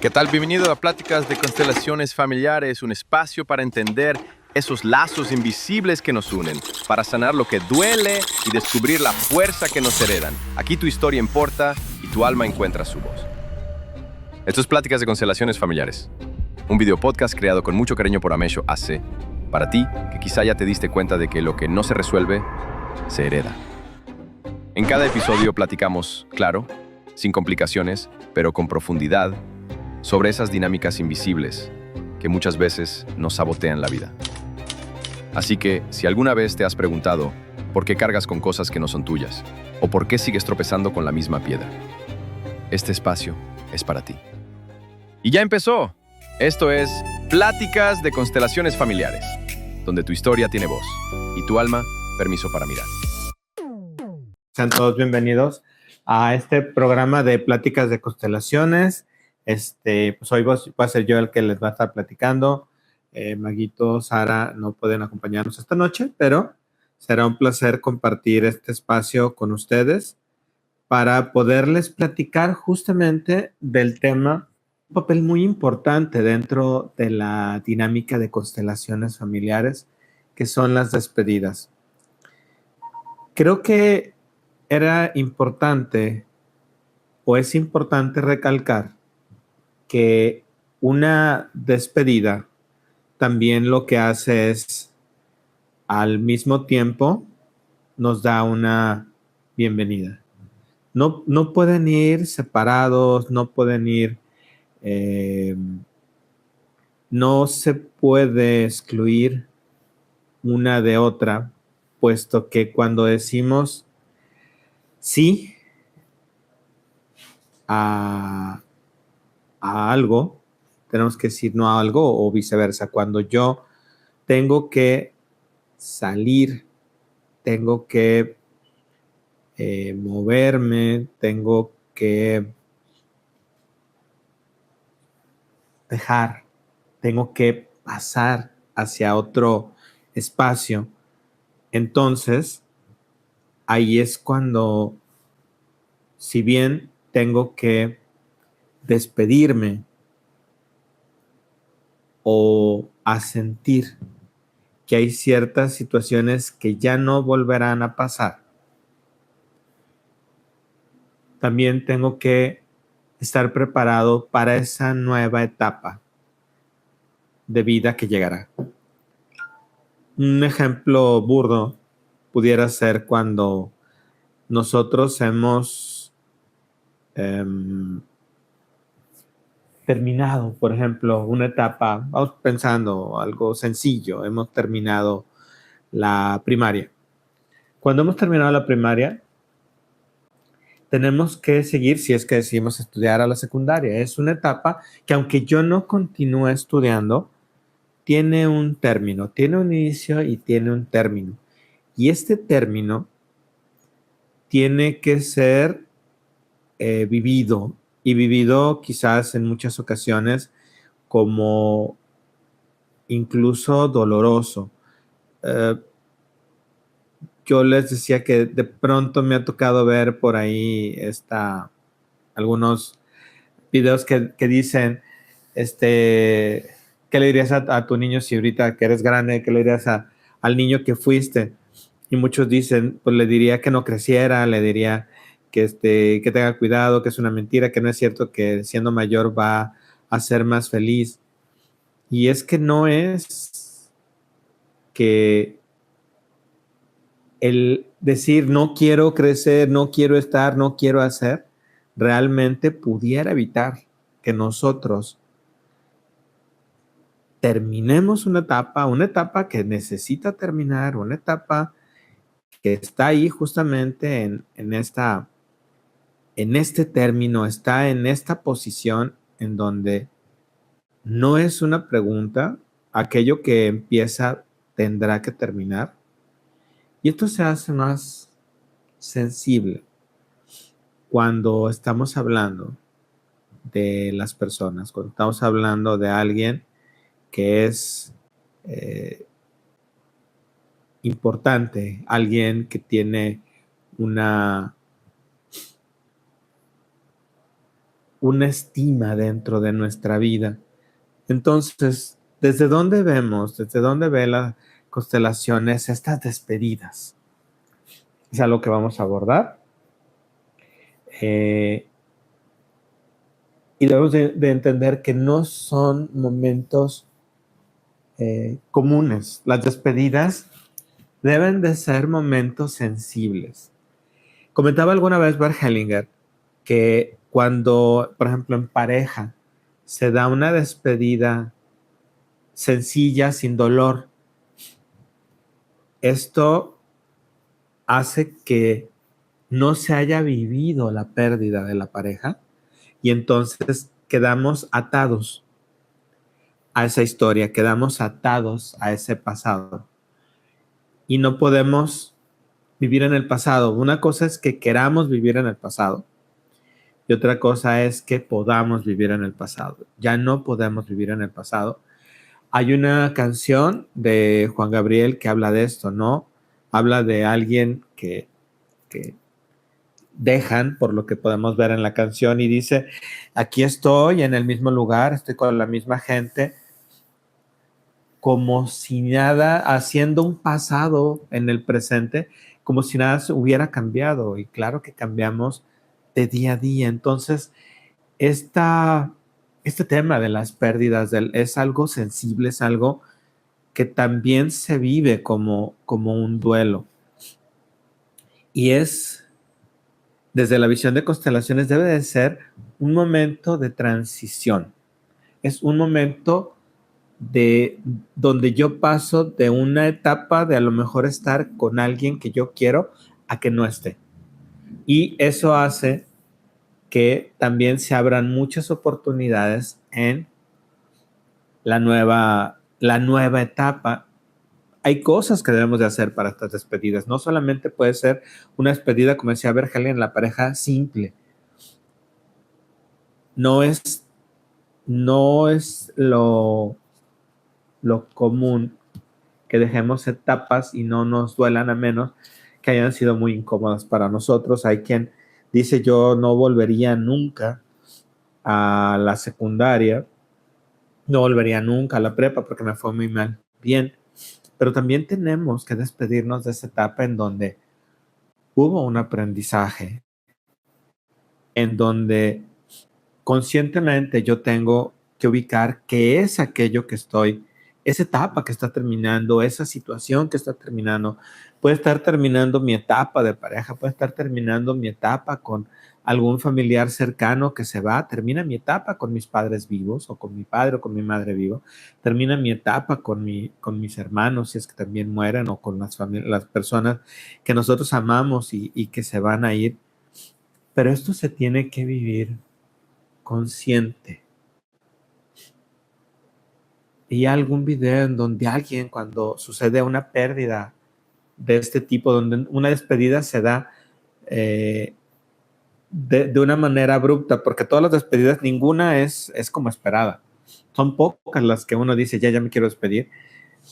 ¿Qué tal? Bienvenido a Pláticas de Constelaciones Familiares, un espacio para entender esos lazos invisibles que nos unen, para sanar lo que duele y descubrir la fuerza que nos heredan. Aquí tu historia importa y tu alma encuentra su voz. Esto es Pláticas de Constelaciones Familiares, un video podcast creado con mucho cariño por Amesho AC, para ti que quizá ya te diste cuenta de que lo que no se resuelve, se hereda. En cada episodio platicamos, claro, sin complicaciones, pero con profundidad, sobre esas dinámicas invisibles que muchas veces nos sabotean la vida. Así que, si alguna vez te has preguntado por qué cargas con cosas que no son tuyas, o por qué sigues tropezando con la misma piedra, este espacio es para ti. Y ya empezó. Esto es Pláticas de Constelaciones Familiares, donde tu historia tiene voz y tu alma permiso para mirar. Sean todos bienvenidos a este programa de Pláticas de Constelaciones. Pues hoy voy a ser yo el que les va a estar platicando. Maguito, Sara no pueden acompañarnos esta noche, pero será un placer compartir este espacio con ustedes para poderles platicar justamente del tema, un papel muy importante dentro de la dinámica de constelaciones familiares, que son las despedidas. Creo que era importante o es importante recalcar que una despedida también lo que hace es, al mismo tiempo, nos da una bienvenida. No pueden ir separados, no pueden ir, no se puede excluir una de otra, puesto que cuando decimos sí a algo, tenemos que decir no a algo o viceversa. Cuando yo tengo que salir, tengo que moverme, tengo que dejar, tengo que pasar hacia otro espacio. Entonces, ahí es cuando, si bien tengo que despedirme o asentir que hay ciertas situaciones que ya no volverán a pasar, también tengo que estar preparado para esa nueva etapa de vida que llegará. Un ejemplo burdo pudiera ser cuando nosotros hemos terminado, por ejemplo, una etapa, vamos pensando algo sencillo, hemos terminado la primaria. Cuando hemos terminado la primaria, tenemos que seguir si es que decidimos estudiar a la secundaria. Es una etapa que, aunque yo no continúe estudiando, tiene un término, tiene un inicio y tiene un término. Y este término tiene que ser vivido, y vivido quizás en muchas ocasiones como incluso doloroso. Yo les decía que de pronto me ha tocado ver por ahí algunos videos que dicen, ¿qué le dirías a tu niño si ahorita que eres grande? ¿Qué le dirías al niño que fuiste? Y muchos dicen, pues le diría que no creciera, le diría que tenga cuidado, que es una mentira, que no es cierto que siendo mayor va a ser más feliz. Y es que no es que el decir no quiero crecer, no quiero estar, no quiero hacer, realmente pudiera evitar que nosotros terminemos una etapa que necesita terminar, una etapa que está ahí justamente en este término, está en esta posición en donde no es una pregunta, aquello que empieza tendrá que terminar. Y esto se hace más sensible cuando estamos hablando de las personas, cuando estamos hablando de alguien que es importante, alguien que tiene una una estima dentro de nuestra vida. Entonces, ¿desde dónde vemos, desde dónde ve las constelaciones estas despedidas? Es algo que vamos a abordar. Y debemos de entender que no son momentos comunes. Las despedidas deben de ser momentos sensibles. Comentaba alguna vez Bert Hellinger que cuando, por ejemplo, en pareja se da una despedida sencilla, sin dolor, esto hace que no se haya vivido la pérdida de la pareja y entonces quedamos atados a esa historia, quedamos atados a ese pasado y no podemos vivir en el pasado. Una cosa es que queramos vivir en el pasado y otra cosa es que podamos vivir en el pasado. Ya no podemos vivir en el pasado. Hay una canción de Juan Gabriel que habla de esto, ¿no? Habla de alguien que dejan, por lo que podemos ver en la canción, y dice, aquí estoy en el mismo lugar, estoy con la misma gente, como si nada, haciendo un pasado en el presente, como si nada se hubiera cambiado. Y claro que cambiamos de día a día. Entonces, este tema de las pérdidas es algo sensible, es algo que también se vive como un duelo. Y desde la visión de constelaciones, debe de ser un momento de transición. Es un momento donde yo paso de una etapa de a lo mejor estar con alguien que yo quiero a que no esté. Y eso hace que también se abran muchas oportunidades en la nueva etapa. Hay cosas que debemos de hacer para estas despedidas. No solamente puede ser una despedida, como decía Bergelen, en la pareja simple. No es lo común que dejemos etapas y no nos duelan, a menos que hayan sido muy incómodas para nosotros. Hay quien dice, yo no volvería nunca a la secundaria, no volvería nunca a la prepa porque me fue muy mal. Bien, pero también tenemos que despedirnos de esa etapa en donde hubo un aprendizaje, en donde conscientemente yo tengo que ubicar qué es aquello que estoy, esa etapa que está terminando, esa situación que está terminando. Puede estar terminando mi etapa de pareja, puede estar terminando mi etapa con algún familiar cercano que se va, termina mi etapa con mis padres vivos, o con mi padre o con mi madre vivo, termina mi etapa con mis hermanos, si es que también mueren, o con las personas que nosotros amamos y que se van a ir. Pero esto se tiene que vivir consciente. Y algún video en donde alguien, cuando sucede una pérdida de este tipo, donde una despedida se da de una manera abrupta, porque todas las despedidas, ninguna es como esperada. Son pocas las que uno dice, ya me quiero despedir,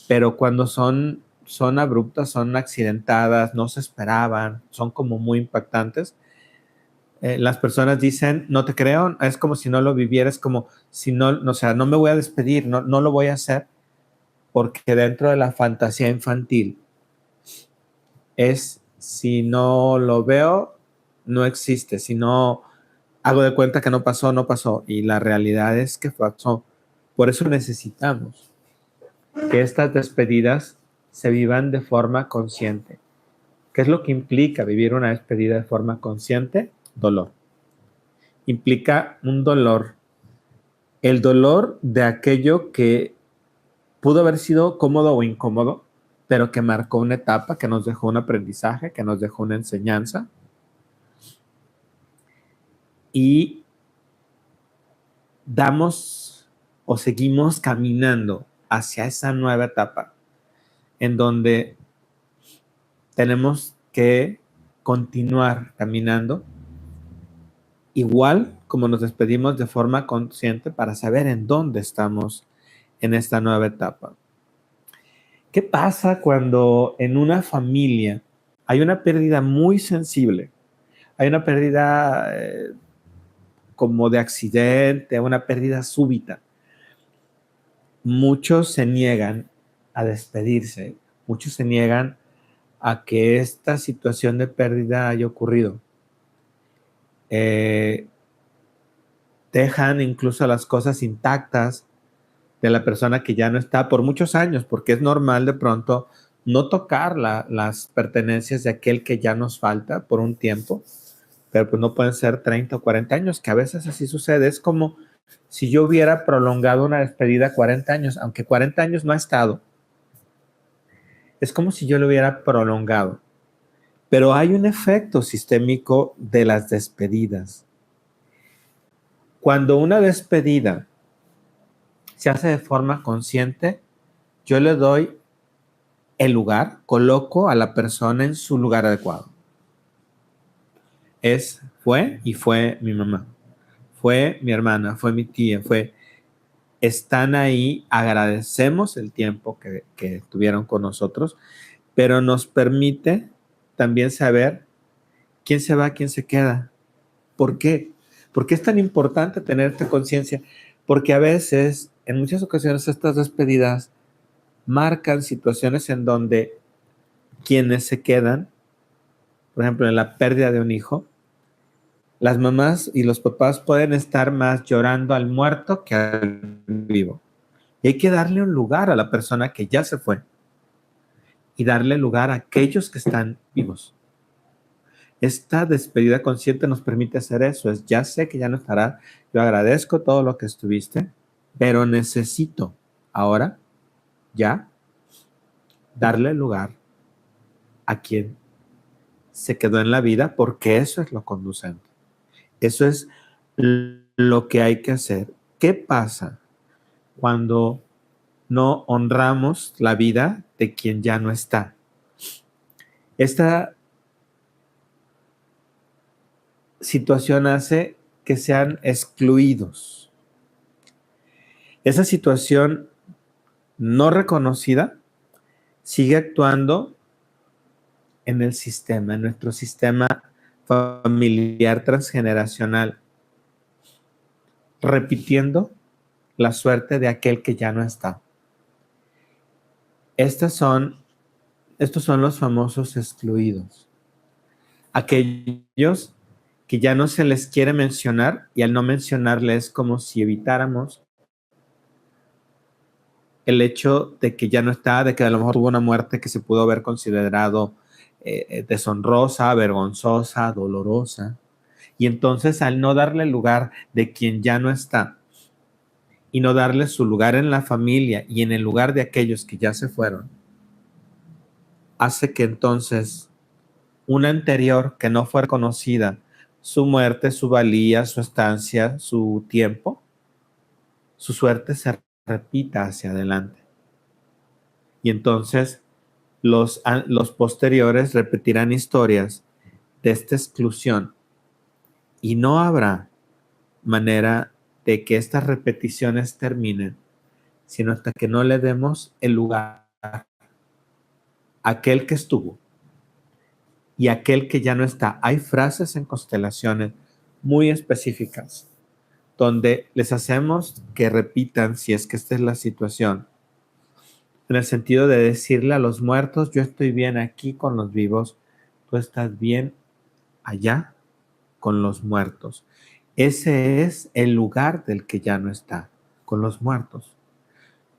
pero cuando son abruptas, son accidentadas, no se esperaban, son como muy impactantes. Las personas dicen, no te creo, es como si no lo vivieras, como si no, o sea, no me voy a despedir, no lo voy a hacer, porque dentro de la fantasía infantil es, si no lo veo, no existe, si no hago de cuenta que no pasó, no pasó, y la realidad es que pasó. Por eso necesitamos que estas despedidas se vivan de forma consciente. ¿Qué es lo que implica vivir una despedida de forma consciente? Dolor. Implica un dolor, el dolor de aquello que pudo haber sido cómodo o incómodo, pero que marcó una etapa, que nos dejó un aprendizaje, que nos dejó una enseñanza. Y damos o seguimos caminando hacia esa nueva etapa en donde tenemos que continuar caminando igual como nos despedimos de forma consciente para saber en dónde estamos en esta nueva etapa. ¿Qué pasa cuando en una familia hay una pérdida muy sensible? Hay una pérdida como de accidente, una pérdida súbita. Muchos se niegan a despedirse, muchos se niegan a que esta situación de pérdida haya ocurrido. Dejan incluso las cosas intactas de la persona que ya no está por muchos años, porque es normal de pronto no tocar las pertenencias de aquel que ya nos falta por un tiempo, pero pues no pueden ser 30 o 40 años, que a veces así sucede. Es como si yo hubiera prolongado una despedida 40 años, aunque 40 años no ha estado. Es como si yo lo hubiera prolongado. Pero hay un efecto sistémico de las despedidas. Cuando una despedida se hace de forma consciente, yo le doy el lugar, coloco a la persona en su lugar adecuado. Fue mi mamá, fue mi hermana, fue mi tía, están ahí, agradecemos el tiempo que tuvieron con nosotros, pero nos permite también saber quién se va, quién se queda. ¿Por qué? ¿Por qué es tan importante tener esta conciencia? Porque a veces, en muchas ocasiones, estas despedidas marcan situaciones en donde quienes se quedan, por ejemplo, en la pérdida de un hijo, las mamás y los papás pueden estar más llorando al muerto que al vivo. Y hay que darle un lugar a la persona que ya se fue y darle lugar a aquellos que están vivos. Esta despedida consciente nos permite hacer eso. Ya sé que ya no estará. Yo agradezco todo lo que estuviste, pero necesito ahora ya darle lugar a quien se quedó en la vida, porque eso es lo conducente. Eso es lo que hay que hacer. ¿Qué pasa cuando no honramos la vida de quien ya no está? Esta situación hace que sean excluidos. Esa situación no reconocida sigue actuando en el sistema, en nuestro sistema familiar transgeneracional, repitiendo la suerte de aquel que ya no está. Estos son los famosos excluidos. Aquellos que ya no se les quiere mencionar, y al no mencionarles es como si evitáramos el hecho de que ya no está, de que a lo mejor tuvo una muerte que se pudo haber considerado deshonrosa, vergonzosa, dolorosa. Y entonces, al no darle lugar de quien ya no está y no darle su lugar en la familia y en el lugar de aquellos que ya se fueron, hace que entonces una anterior que no fue reconocida, su muerte, su valía, su estancia, su tiempo, su suerte se repita hacia adelante. Y entonces los posteriores repetirán historias de esta exclusión, y no habrá manera de que estas repeticiones terminen, sino hasta que no le demos el lugar a aquel que estuvo y aquel que ya no está. Hay frases en constelaciones muy específicas donde les hacemos que repitan, si es que esta es la situación, en el sentido de decirle a los muertos: yo estoy bien aquí con los vivos, tú estás bien allá con los muertos. Ese es el lugar del que ya no está, con los muertos.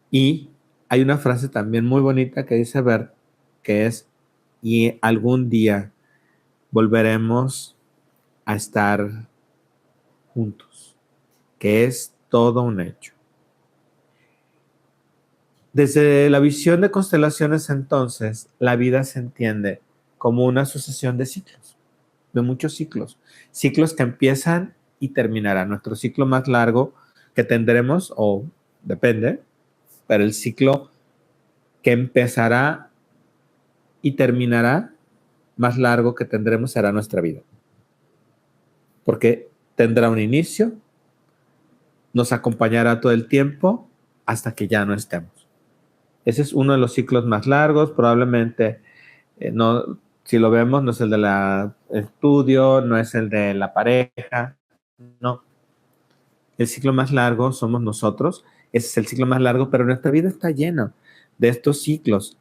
Y hay una frase también muy bonita que dice Bert, que es: y algún día volveremos a estar juntos, que es todo un hecho. Desde la visión de constelaciones, entonces, la vida se entiende como una sucesión de ciclos, de muchos ciclos que empiezan y terminarán. Nuestro ciclo más largo que tendremos, o depende, pero el ciclo que empezará y terminará más largo que tendremos será nuestra vida, porque tendrá un inicio, nos acompañará todo el tiempo hasta que ya no estemos. Ese es uno de los ciclos más largos. Probablemente no, si lo vemos, no es el del estudio, no es el de la pareja, no. El ciclo más largo somos nosotros. Ese es el ciclo más largo, pero nuestra vida está llena de estos ciclos.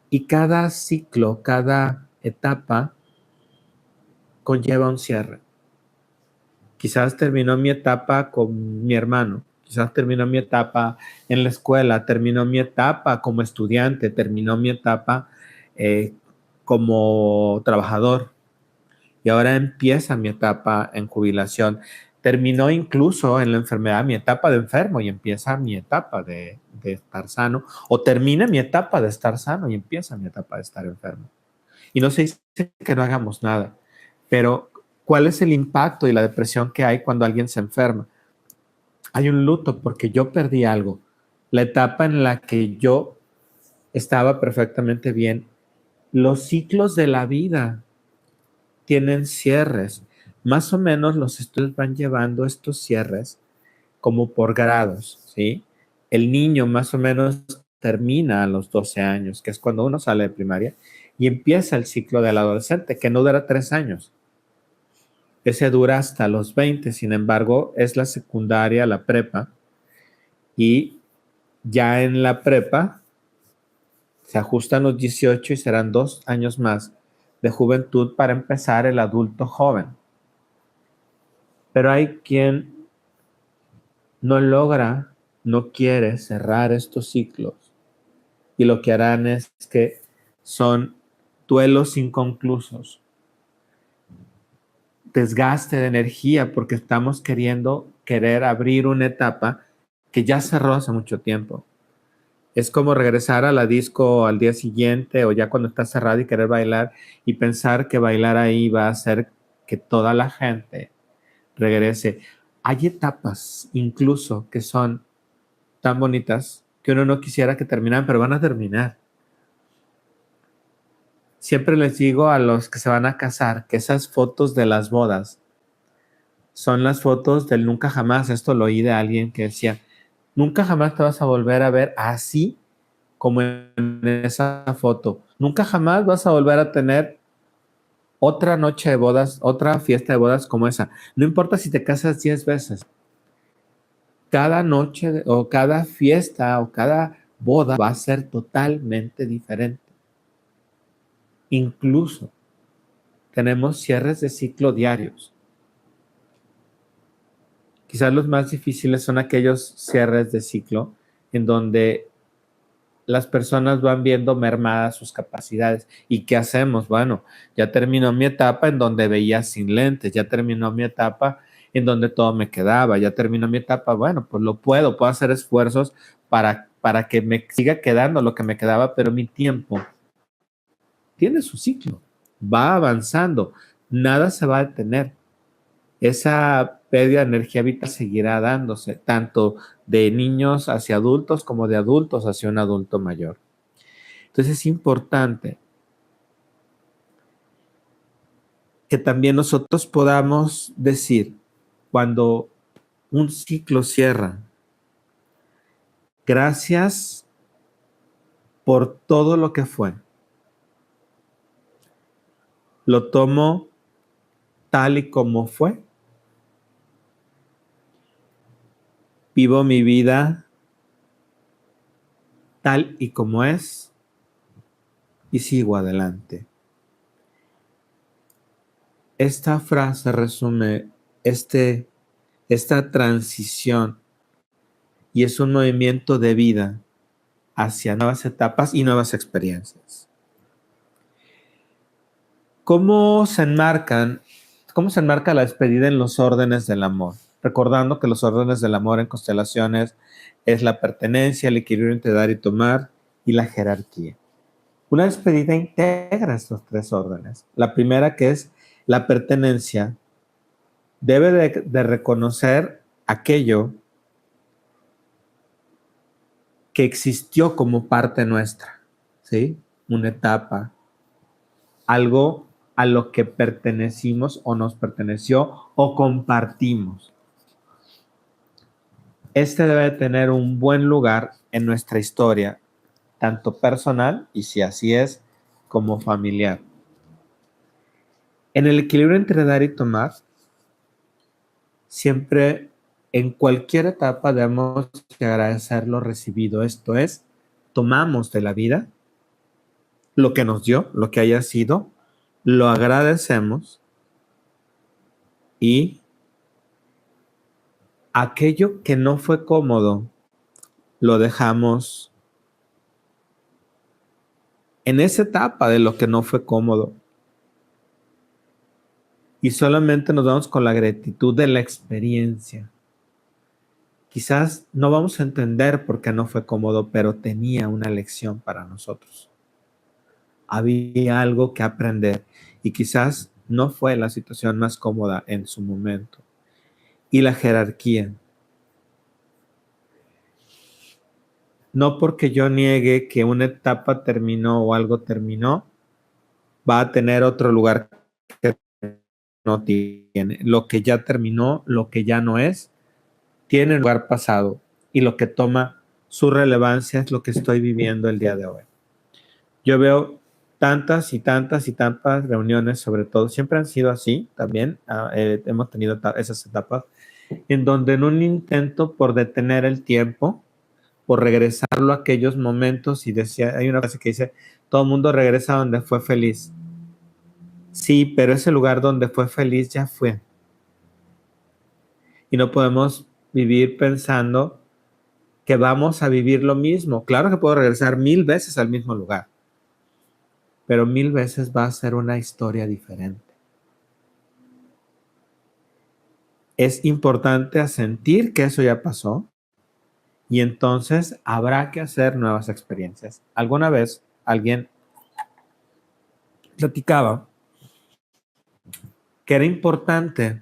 Y cada ciclo, cada etapa conlleva un cierre. Quizás terminó mi etapa con mi hermano, quizás terminó mi etapa en la escuela, terminó mi etapa como estudiante, terminó mi etapa eh, como trabajador y ahora empieza mi etapa en jubilación. Terminó incluso en la enfermedad mi etapa de enfermo y empieza mi etapa de estar sano, o termina mi etapa de estar sano y empieza mi etapa de estar enfermo. Y no se dice que no hagamos nada, pero ¿cuál es el impacto y la depresión que hay cuando alguien se enferma? Hay un luto porque yo perdí algo. La etapa en la que yo estaba perfectamente bien. Los ciclos de la vida tienen cierres. Más o menos los estudios van llevando estos cierres como por grados, ¿sí? El niño más o menos termina a los 12 años, que es cuando uno sale de primaria, y empieza el ciclo del adolescente, que no dura 3 años. Ese dura hasta los 20, sin embargo, es la secundaria, la prepa, y ya en la prepa se ajustan los 18 y serán 2 años más de juventud para empezar el adulto joven. Pero hay quien no logra, no quiere cerrar estos ciclos y lo que harán es que son duelos inconclusos, desgaste de energía porque estamos querer abrir una etapa que ya cerró hace mucho tiempo. Es como regresar a la disco al día siguiente o ya cuando está cerrada y querer bailar y pensar que bailar ahí va a hacer que toda la gente regrese. Hay etapas incluso que son tan bonitas que uno no quisiera que terminaran, pero van a terminar. Siempre les digo a los que se van a casar que esas fotos de las bodas son las fotos del nunca jamás. Esto lo oí de alguien que decía, nunca jamás te vas a volver a ver así como en esa foto. Nunca jamás vas a volver a tener otra noche de bodas, otra fiesta de bodas como esa. No importa si te casas 10 veces. Cada noche o cada fiesta o cada boda va a ser totalmente diferente. Incluso tenemos cierres de ciclo diarios. Quizás los más difíciles son aquellos cierres de ciclo en donde las personas van viendo mermadas sus capacidades. ¿Y qué hacemos? Bueno, ya terminó mi etapa en donde veía sin lentes, ya terminó mi etapa en donde todo me quedaba, ya terminó mi etapa, bueno, pues puedo hacer esfuerzos para que me siga quedando lo que me quedaba, pero mi tiempo tiene su ciclo, va avanzando, nada se va a detener. Esa pérdida de energía vital seguirá dándose, tanto de niños hacia adultos como de adultos hacia un adulto mayor. Entonces es importante que también nosotros podamos decir, cuando un ciclo cierra, gracias por todo lo que fue. Lo tomo tal y como fue. Vivo mi vida tal y como es y sigo adelante. Esta frase resume esta transición y es un movimiento de vida hacia nuevas etapas y nuevas experiencias. ¿Cómo se enmarca la despedida en los órdenes del amor? Recordando que los órdenes del amor en constelaciones es la pertenencia, el equilibrio entre dar y tomar y la jerarquía. Una despedida integra estos 3 órdenes. La primera, que es la pertenencia, debe de reconocer aquello que existió como parte nuestra, ¿sí? Una etapa, algo a lo que pertenecimos o nos perteneció o compartimos. Este debe tener un buen lugar en nuestra historia, tanto personal y, si así es, como familiar. En el equilibrio entre dar y tomar, siempre en cualquier etapa debemos agradecer lo recibido. Esto es, tomamos de la vida lo que nos dio, lo que haya sido, lo agradecemos y aquello que no fue cómodo lo dejamos en esa etapa de lo que no fue cómodo. Y solamente nos vamos con la gratitud de la experiencia. Quizás no vamos a entender por qué no fue cómodo, pero tenía una lección para nosotros. Había algo que aprender y quizás no fue la situación más cómoda en su momento. Y la jerarquía. No porque yo niegue que una etapa terminó o algo terminó, va a tener otro lugar que no tiene. Lo que ya terminó, lo que ya no es, tiene lugar pasado. Y lo que toma su relevancia es lo que estoy viviendo el día de hoy. Yo veo tantas y tantas y tantas reuniones, sobre todo, siempre han sido así también. Hemos tenido esas etapas en donde en un intento por detener el tiempo, por regresarlo a aquellos momentos, y decía, hay una frase que dice, todo el mundo regresa donde fue feliz. Sí, pero ese lugar donde fue feliz ya fue. Y no podemos vivir pensando que vamos a vivir lo mismo. Claro que puedo regresar 1000 veces al mismo lugar, pero 1000 veces va a ser una historia diferente. Es importante sentir que eso ya pasó y entonces habrá que hacer nuevas experiencias. Alguna vez alguien platicaba que era importante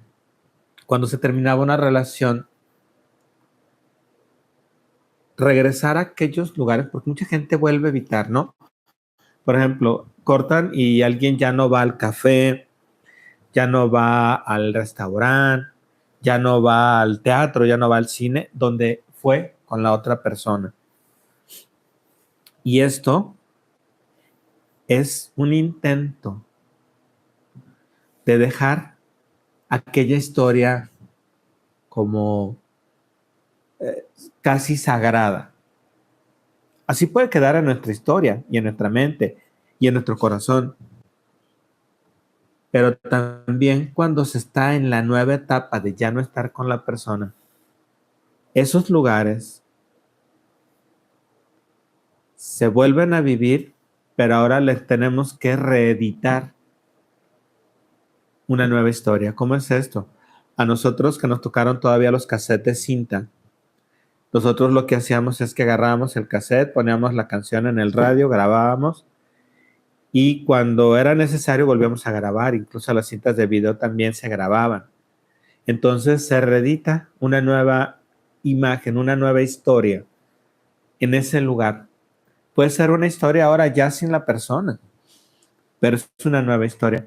cuando se terminaba una relación regresar a aquellos lugares, porque mucha gente vuelve a evitar, ¿no? Por ejemplo, cortan y alguien ya no va al café, ya no va al restaurante, ya no va al teatro, ya no va al cine, donde fue con la otra persona. Y esto es un intento de dejar aquella historia como casi sagrada. Así puede quedar en nuestra historia y en nuestra mente y en nuestro corazón. Pero también cuando se está en la nueva etapa de ya no estar con la persona, esos lugares se vuelven a vivir, pero ahora les tenemos que reeditar una nueva historia. ¿Cómo es esto? A nosotros que nos tocaron todavía los cassettes de cinta, nosotros lo que hacíamos es que agarrábamos el cassette, poníamos la canción en el radio, grabábamos y cuando era necesario volvíamos a grabar. Incluso las cintas de video también se grababan. Entonces se reedita una nueva imagen, una nueva historia en ese lugar. Puede ser una historia ahora ya sin la persona, pero es una nueva historia.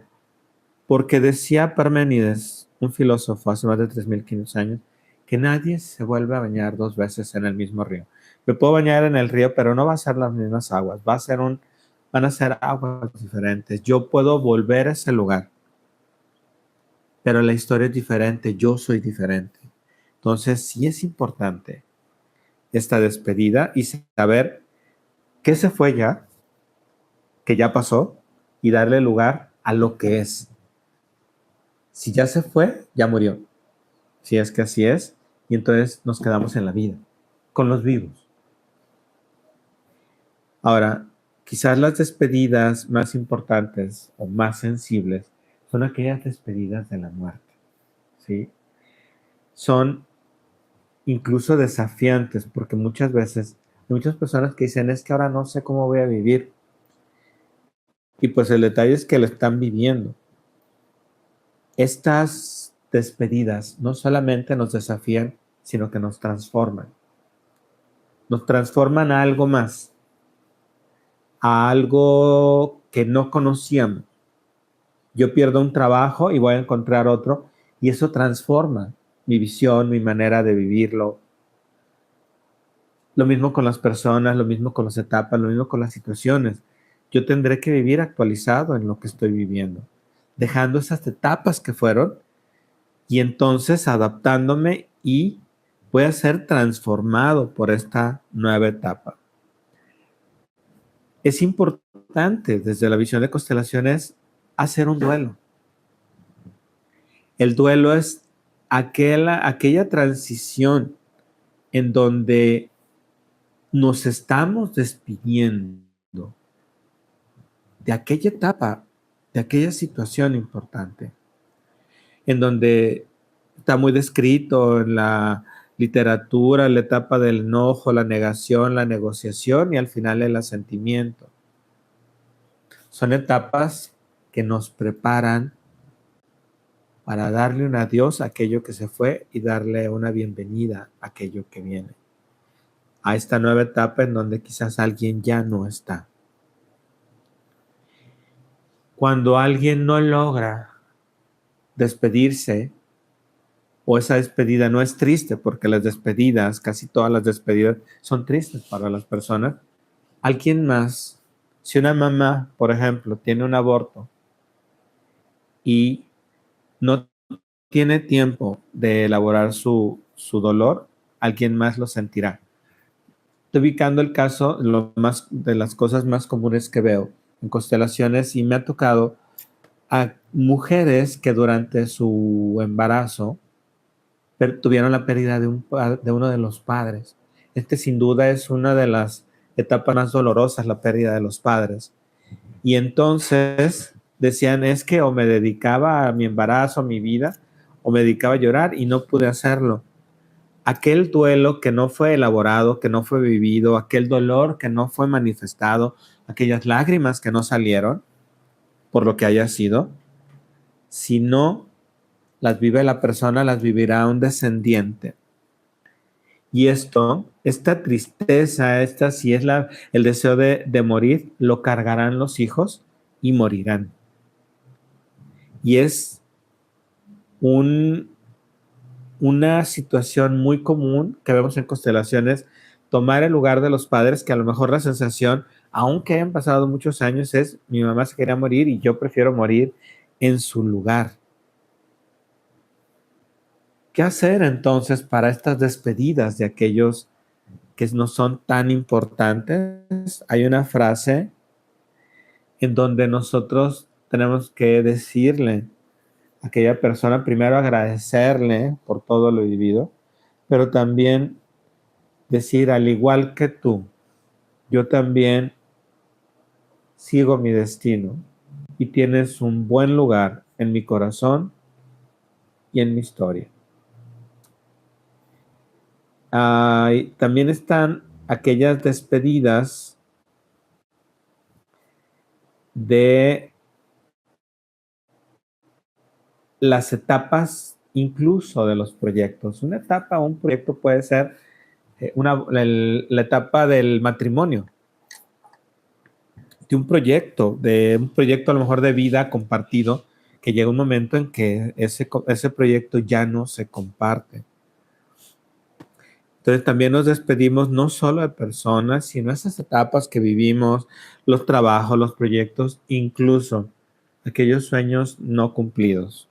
Porque decía Parménides, un filósofo hace más de 3500 años, que nadie se vuelve a bañar 2 veces en el mismo río. Me puedo bañar en el río, pero no va a ser las mismas aguas, van a ser aguas diferentes. Yo puedo volver a ese lugar, pero la historia es diferente, yo soy diferente. Entonces, sí es importante esta despedida y saber que se fue ya, que ya pasó, y darle lugar a lo que es. Si ya se fue, ya murió. Si es que así es, y entonces nos quedamos en la vida, con los vivos. Ahora, quizás las despedidas más importantes o más sensibles son aquellas despedidas de la muerte, ¿sí? Son incluso desafiantes, porque muchas veces hay muchas personas que dicen, es que ahora no sé cómo voy a vivir. Y pues el detalle es que lo están viviendo. Estas despedidas no solamente nos desafían, sino que nos transforman. Nos transforman a algo más, a algo que no conocíamos. Yo pierdo un trabajo y voy a encontrar otro, y eso transforma mi visión, mi manera de vivirlo. Lo mismo con las personas, lo mismo con las etapas, lo mismo con las situaciones. Yo tendré que vivir actualizado en lo que estoy viviendo, dejando esas etapas que fueron y entonces adaptándome y puede ser transformado por esta nueva etapa. Es importante desde la visión de constelaciones hacer un duelo. El duelo es aquella transición en donde nos estamos despidiendo de aquella etapa, de aquella situación importante, en donde está muy descrito en la literatura la etapa del enojo, la negación, la negociación y al final el asentimiento. Son etapas que nos preparan para darle un adiós a aquello que se fue y darle una bienvenida a aquello que viene. A esta nueva etapa en donde quizás alguien ya no está. Cuando alguien no logra despedirse, o esa despedida no es triste, porque las despedidas, casi todas las despedidas son tristes para las personas, alguien más, si una mamá, por ejemplo, tiene un aborto y no tiene tiempo de elaborar su dolor, alguien más lo sentirá. Estoy ubicando el caso de las cosas más comunes que veo en constelaciones y me ha tocado a mujeres que durante su embarazo tuvieron la pérdida de uno de los padres. Sin duda es una de las etapas más dolorosas, la pérdida de los padres. Y entonces decían, es que o me dedicaba a mi embarazo, a mi vida, o me dedicaba a llorar y no pude hacerlo. Aquel duelo que no fue elaborado, que no fue vivido, aquel dolor que no fue manifestado, aquellas lágrimas que no salieron, por lo que haya sido, si no las vive la persona, las vivirá un descendiente. Y esta tristeza, si es el deseo de morir, lo cargarán los hijos y morirán. Y es una situación muy común que vemos en constelaciones, tomar el lugar de los padres, que a lo mejor la sensación, aunque hayan pasado muchos años, es mi mamá se quería morir y yo prefiero morir en su lugar. ¿Qué hacer entonces para estas despedidas de aquellos que no son tan importantes? Hay una frase en donde nosotros tenemos que decirle a aquella persona, primero agradecerle por todo lo vivido, pero también decir, al igual que tú, yo también sigo mi destino y tienes un buen lugar en mi corazón y en mi historia. También están aquellas despedidas de las etapas incluso de los proyectos. Una etapa o un proyecto puede ser la etapa del matrimonio, de un proyecto a lo mejor de vida compartido, que llega un momento en que ese proyecto ya no se comparte. Entonces también nos despedimos no solo de personas, sino esas etapas que vivimos, los trabajos, los proyectos, incluso aquellos sueños no cumplidos.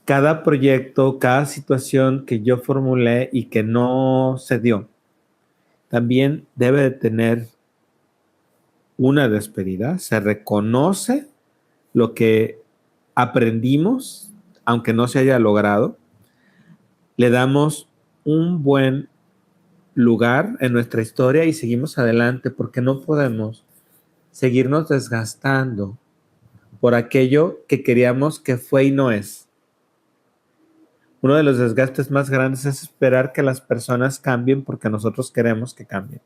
Cada proyecto, cada situación que yo formulé y que no se dio, también debe de tener una despedida. Se reconoce lo que aprendimos, aunque no se haya logrado. Le damos un buen lugar en nuestra historia y seguimos adelante, porque no podemos seguirnos desgastando por aquello que queríamos que fue y no es. Uno de los desgastes más grandes es esperar que las personas cambien porque nosotros queremos que cambien,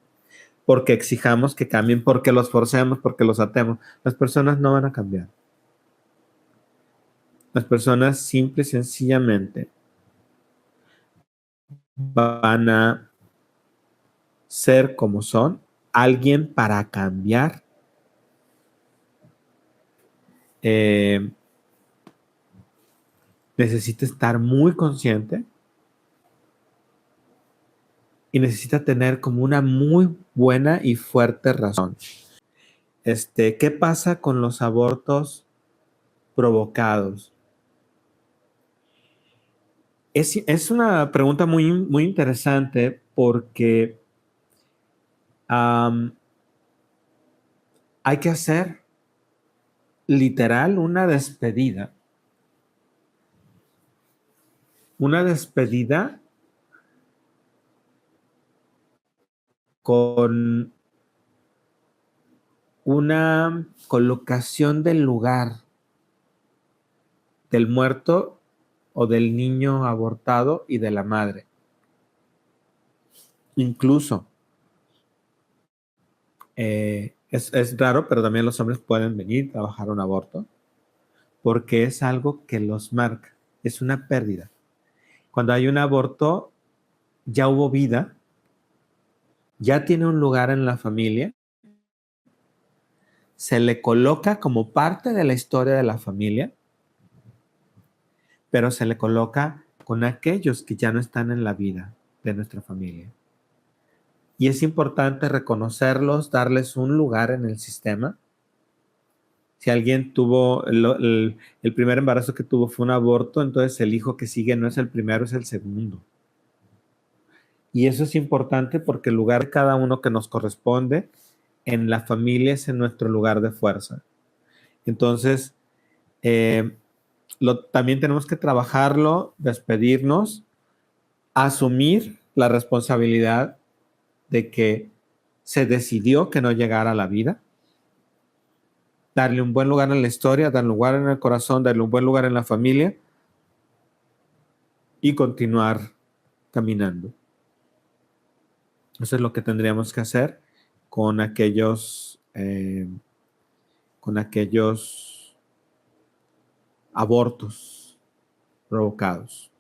porque exijamos que cambien, porque los forcemos, porque los atemos. Las personas no van a cambiar. Las personas simple y sencillamente van a ser como son. Alguien para cambiar necesita estar muy consciente y necesita tener como una muy buena y fuerte razón. ¿Qué pasa con los abortos provocados? Es una pregunta muy, muy interesante porque hay que hacer literal una despedida con una colocación del lugar del muerto o del niño abortado y de la madre. Incluso, es raro, pero también los hombres pueden venir a trabajar un aborto porque es algo que los marca, es una pérdida. Cuando hay un aborto, ya hubo vida, ya tiene un lugar en la familia, se le coloca como parte de la historia de la familia, pero se le coloca con aquellos que ya no están en la vida de nuestra familia. Y es importante reconocerlos, darles un lugar en el sistema. Si alguien tuvo, el primer embarazo que tuvo fue un aborto, entonces el hijo que sigue no es el primero, es el segundo. Y eso es importante porque el lugar de cada uno que nos corresponde en la familia es en nuestro lugar de fuerza. Entonces, también tenemos que trabajarlo, despedirnos, asumir la responsabilidad de que se decidió que no llegara a la vida, darle un buen lugar en la historia, darle un lugar en el corazón, darle un buen lugar en la familia y continuar caminando. Eso es lo que tendríamos que hacer con aquellos abortos provocados.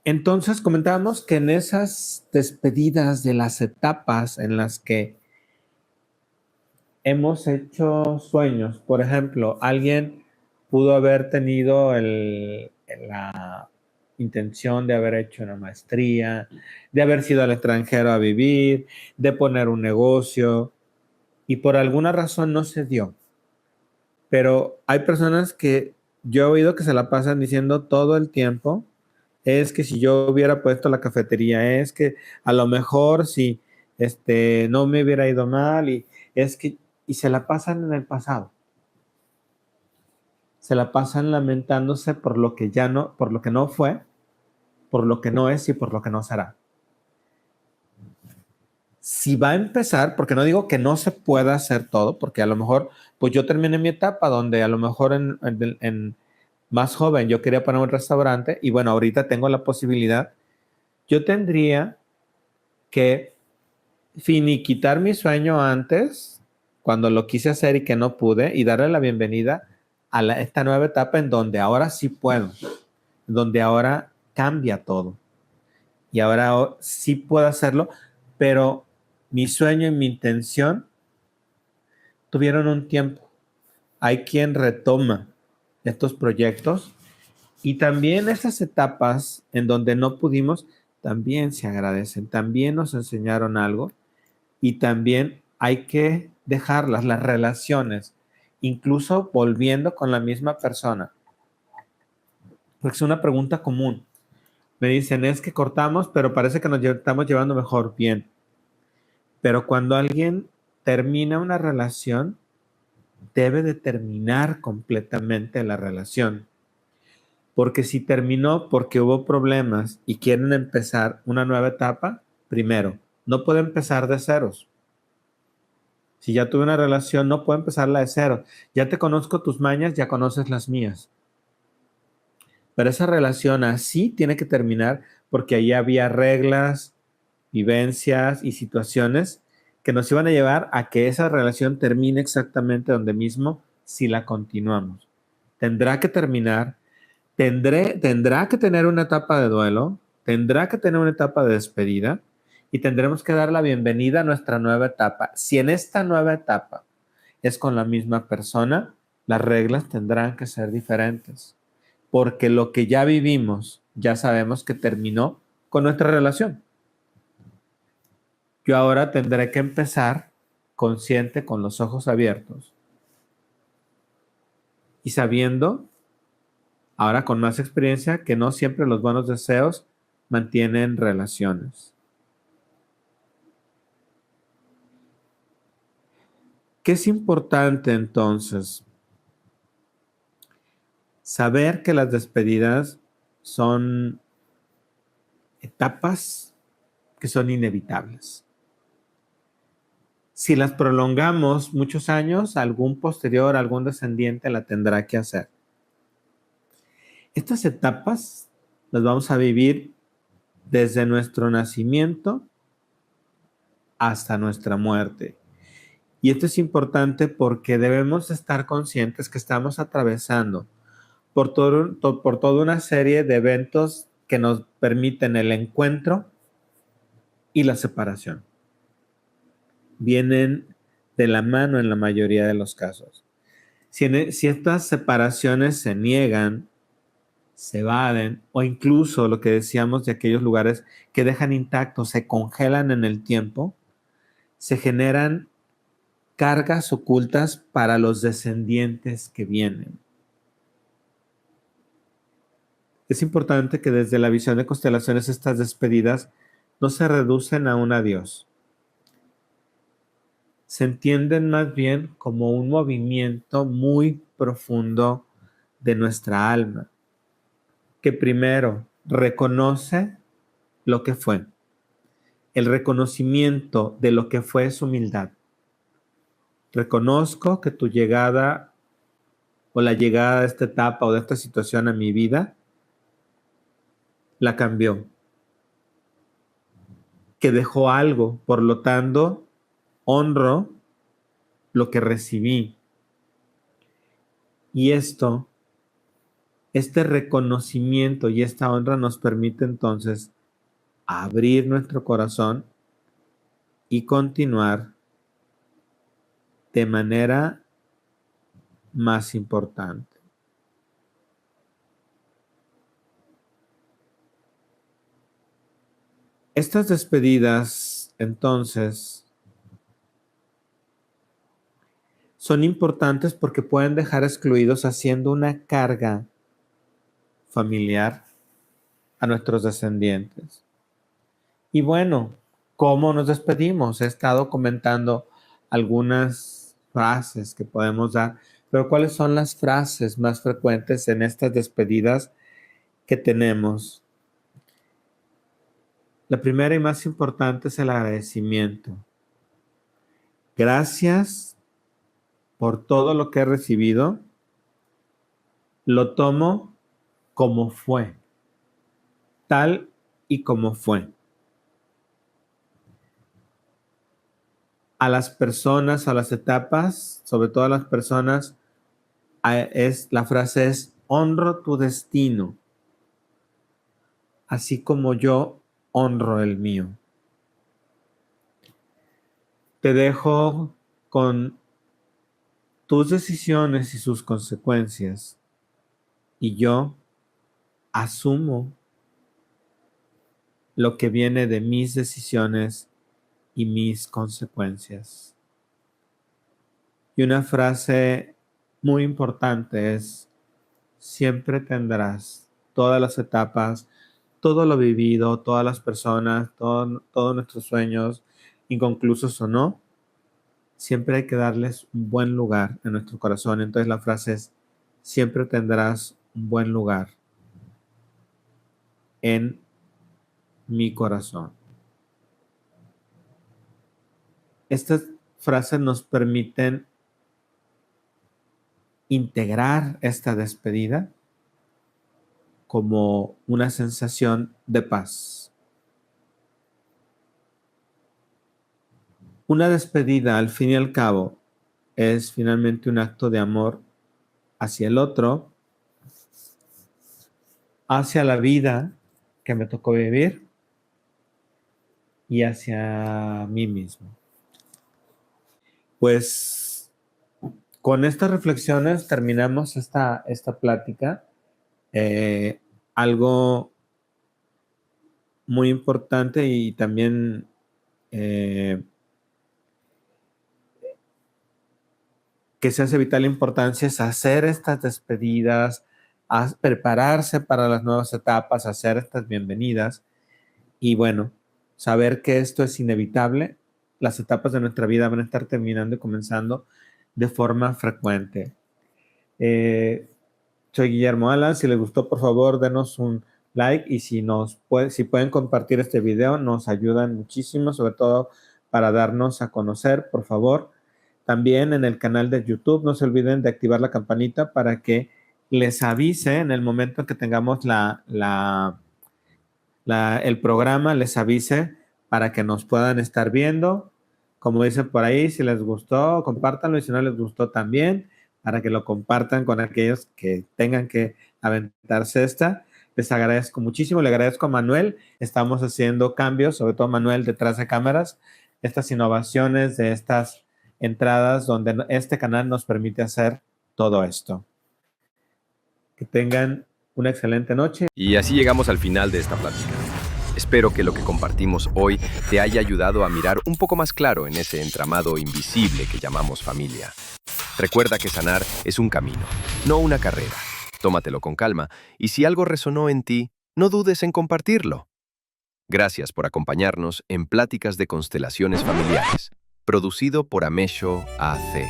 Entonces comentábamos que en esas despedidas de las etapas en las que hemos hecho sueños, por ejemplo, alguien pudo haber tenido la intención de haber hecho una maestría, de haber sido al extranjero a vivir, de poner un negocio, y por alguna razón no se dio. Pero hay personas que yo he oído que se la pasan diciendo todo el tiempo, es que si yo hubiera puesto la cafetería, es que a lo mejor si no me hubiera ido mal, y se la pasan en el pasado. Se la pasan lamentándose por lo que ya no, por lo que no fue, por lo que no es y por lo que no será. Si va a empezar, porque no digo que no se pueda hacer todo, porque a lo mejor, pues yo terminé mi etapa donde a lo mejor en más joven yo quería poner un restaurante y bueno, ahorita tengo la posibilidad, yo tendría que finiquitar mi sueño antes, cuando lo quise hacer y que no pude, y darle la bienvenida a esta nueva etapa en donde ahora sí puedo, donde ahora cambia todo. Y ahora sí puedo hacerlo, pero mi sueño y mi intención tuvieron un tiempo. Hay quien retoma estos proyectos y también esas etapas en donde no pudimos, también se agradecen, también nos enseñaron algo y también hay que dejarlas, las relaciones, incluso volviendo con la misma persona. Porque es una pregunta común. Me dicen, es que cortamos, pero parece que nos estamos llevando mejor. Bien. Pero cuando alguien termina una relación, debe de terminar completamente la relación. Porque si terminó porque hubo problemas y quieren empezar una nueva etapa, primero, no puede empezar de ceros. Si ya tuve una relación, no puedo empezarla de cero. Ya te conozco tus mañas, ya conoces las mías. Pero esa relación así tiene que terminar porque ahí había reglas, vivencias y situaciones que nos iban a llevar a que esa relación termine exactamente donde mismo si la continuamos. Tendrá que terminar, tendrá que tener una etapa de duelo, tendrá que tener una etapa de despedida y tendremos que dar la bienvenida a nuestra nueva etapa. Si en esta nueva etapa es con la misma persona, las reglas tendrán que ser diferentes, porque lo que ya vivimos, ya sabemos que terminó con nuestra relación. Yo ahora tendré que empezar consciente, con los ojos abiertos y sabiendo, ahora con más experiencia, que no siempre los buenos deseos mantienen relaciones. ¿Qué es importante entonces? Saber que las despedidas son etapas que son inevitables. Si las prolongamos muchos años, algún posterior, algún descendiente la tendrá que hacer. Estas etapas las vamos a vivir desde nuestro nacimiento hasta nuestra muerte. Y esto es importante porque debemos estar conscientes que estamos atravesando por toda una serie de eventos que nos permiten el encuentro y la separación. Vienen de la mano en la mayoría de los casos. Si estas separaciones se niegan, se evaden, o incluso lo que decíamos de aquellos lugares que dejan intactos, se congelan en el tiempo, se generan cargas ocultas para los descendientes que vienen. Es importante que desde la visión de constelaciones estas despedidas no se reducen a un adiós. Se entienden más bien como un movimiento muy profundo de nuestra alma, que primero reconoce lo que fue. El reconocimiento de lo que fue es humildad. Reconozco que tu llegada o la llegada de esta etapa o de esta situación a mi vida la cambió, que dejó algo, por lo tanto, honro lo que recibí. Y este reconocimiento y esta honra nos permite entonces abrir nuestro corazón y continuar de manera más importante. Estas despedidas, entonces, son importantes porque pueden dejar excluidos haciendo una carga familiar a nuestros descendientes. Y bueno, ¿cómo nos despedimos? He estado comentando algunas frases que podemos dar, pero ¿cuáles son las frases más frecuentes en estas despedidas que tenemos? La primera y más importante es el agradecimiento. Gracias por todo lo que he recibido. Lo tomo como fue, tal y como fue. A las personas, a las etapas, sobre todo a las personas, la frase es: honro tu destino, así como yo honro el mío. Te dejo con tus decisiones y sus consecuencias, y yo asumo lo que viene de mis decisiones y mis consecuencias. Y una frase muy importante es: siempre tendrás todas las etapas, todo lo vivido, todas las personas, todos nuestros sueños, inconclusos o no, siempre hay que darles un buen lugar en nuestro corazón. Entonces la frase es: siempre tendrás un buen lugar en mi corazón. Estas frases nos permiten integrar esta despedida como una sensación de paz. Una despedida, al fin y al cabo, es finalmente un acto de amor hacia el otro, hacia la vida que me tocó vivir y hacia mí mismo. Pues con estas reflexiones terminamos esta plática. Algo muy importante y también que se hace vital importancia es hacer estas despedidas, prepararse para las nuevas etapas, hacer estas bienvenidas y bueno, saber que esto es inevitable. Las etapas de nuestra vida van a estar terminando y comenzando de forma frecuente. Soy Guillermo Alan. Si les gustó, por favor, denos un like y si pueden compartir este video, nos ayudan muchísimo, sobre todo para darnos a conocer, por favor. También en el canal de YouTube, no se olviden de activar la campanita para que les avise en el momento en que tengamos el programa, les avise para que nos puedan estar viendo. Como dicen por ahí, si les gustó, compártanlo y si no les gustó también, para que lo compartan con aquellos que tengan que aventarse esta. Les agradezco muchísimo, le agradezco a Manuel. Estamos haciendo cambios, sobre todo Manuel detrás de cámaras, estas innovaciones de estas entradas donde este canal nos permite hacer todo esto. Que tengan una excelente noche. Y así llegamos al final de esta plática. Espero que lo que compartimos hoy te haya ayudado a mirar un poco más claro en ese entramado invisible que llamamos familia. Recuerda que sanar es un camino, no una carrera. Tómatelo con calma y si algo resonó en ti, no dudes en compartirlo. Gracias por acompañarnos en Pláticas de Constelaciones Familiares, producido por Amesho AC.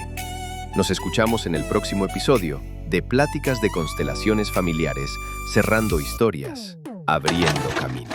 Nos escuchamos en el próximo episodio de Pláticas de Constelaciones Familiares, cerrando historias, abriendo camino.